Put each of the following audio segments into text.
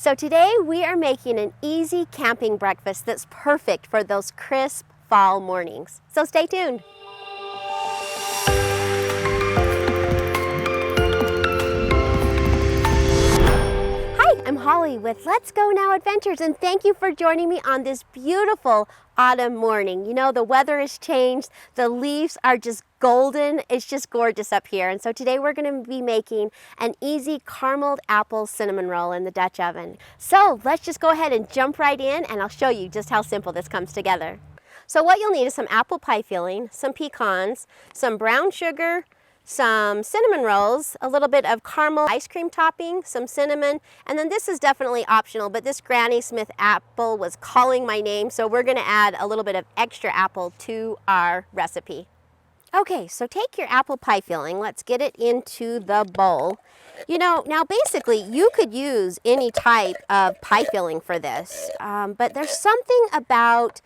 So today we are making an easy camping breakfast that's perfect for those crisp fall mornings. So stay tuned. Hi, I'm Holly with Let's Go Now Adventures, and thank you for joining me on this beautiful autumn morning. You know, the weather has changed, the leaves are just golden, it's just gorgeous up here. And so today we're going to be making an easy carameled apple cinnamon roll in the Dutch oven. So let's just go ahead and jump right in, and I'll show you just how simple this comes together. So what you'll need is some apple pie filling, some pecans, some brown sugar, some cinnamon rolls, a little bit of caramel ice cream topping, some cinnamon, and then this is definitely optional, but this Granny Smith apple was calling my name, so we're going to add a little bit of extra apple to our recipe. Okay, so take your apple pie filling, let's get it into the bowl. You know, now basically you could use any type of pie filling for this, but there's something about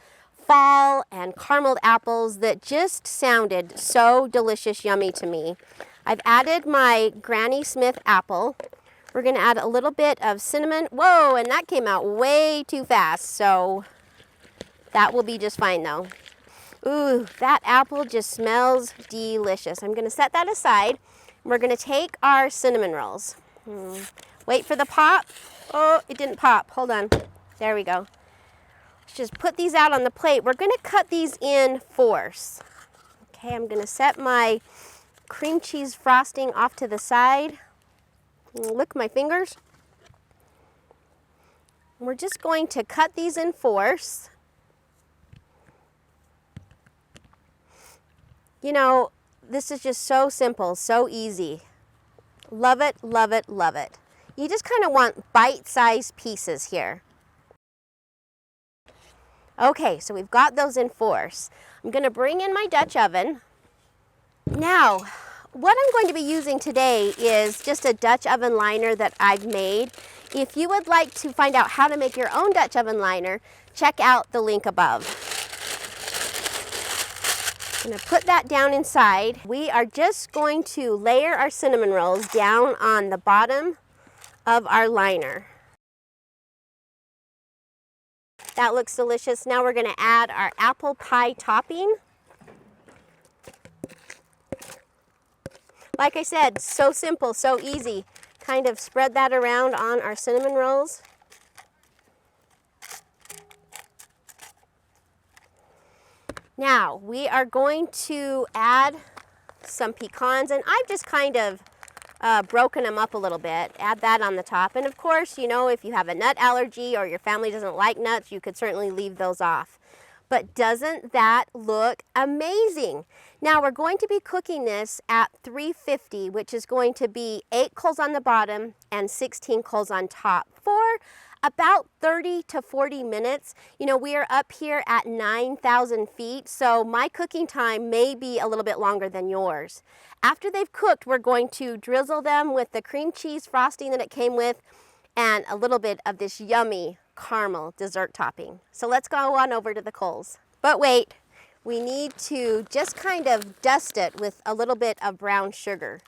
fall and carameled apples that just sounded so delicious, yummy to me. I've added my Granny Smith apple. We're going to add a little bit of cinnamon. Whoa, and that came out way too fast, so that will be just fine though. Ooh, that apple just smells delicious. I'm going to set that aside. We're going to take our cinnamon rolls. Wait for the pop. Oh, it didn't pop. Hold on. There we go. Just put these out on the plate. We're going to cut these in fours. Okay, I'm going to set my cream cheese frosting off to the side. Lick my fingers. We're just going to cut these in fours. You know, this is just so simple, so easy. Love it, love it, love it. You just kind of want bite-sized pieces here. Okay, so we've got those in fours. I'm going to bring in my Dutch oven. Now, what I'm going to be using today is just a Dutch oven liner that I've made. If you would like to find out how to make your own Dutch oven liner, check out the link above. I'm going to put that down inside. We are just going to layer our cinnamon rolls down on the bottom of our liner. That looks delicious. Now we're going to add our apple pie topping. Like I said, so simple, so easy. Kind of spread that around on our cinnamon rolls. Now we are going to add some pecans, and I've just kind of broken them up a little bit. Add that on the top, and of course, you know, if you have a nut allergy or your family doesn't like nuts, you could certainly leave those off. But doesn't that look amazing? Now we're going to be cooking this at 350, which is going to be 8 coals on the bottom and 16 coals on top for about 30 to 40 minutes. You know, we are up here at 9,000 feet, so my cooking time may be a little bit longer than yours. After they've cooked, we're going to drizzle them with the cream cheese frosting that it came with and a little bit of this yummy caramel dessert topping. So let's go on over to the coals. But wait, we need to just kind of dust it with a little bit of brown sugar.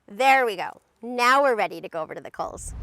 There we go. Now we're ready to go over to the coals.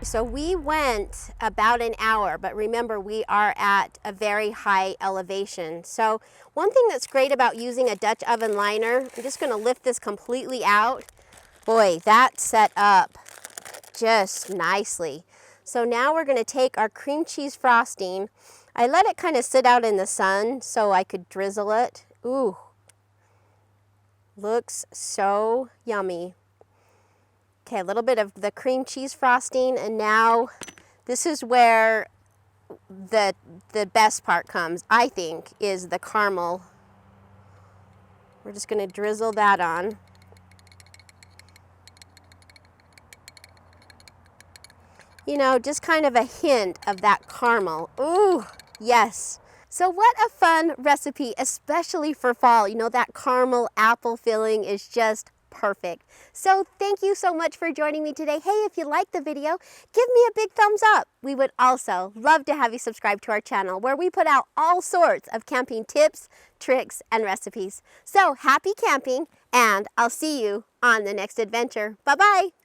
So we went about an hour, but remember we are at a very high elevation. So one thing that's great about using a Dutch oven liner, I'm just going to lift this completely out. Boy, that set up just nicely. So now we're going to take our cream cheese frosting. I let it kind of sit out in the sun so I could drizzle it. Ooh, looks so yummy. Okay, a little bit of the cream cheese frosting, and now this is where the best part comes, I think, is the caramel. We're just going to drizzle that on. You know, just kind of a hint of that caramel. Ooh, yes. So what a fun recipe, especially for fall. You know, that caramel apple filling is just perfect. So thank you so much for joining me today. Hey, if you liked the video, give me a big thumbs up. We would also love to have you subscribe to our channel where we put out all sorts of camping tips, tricks, and recipes. So happy camping, and I'll see you on the next adventure. Bye-bye.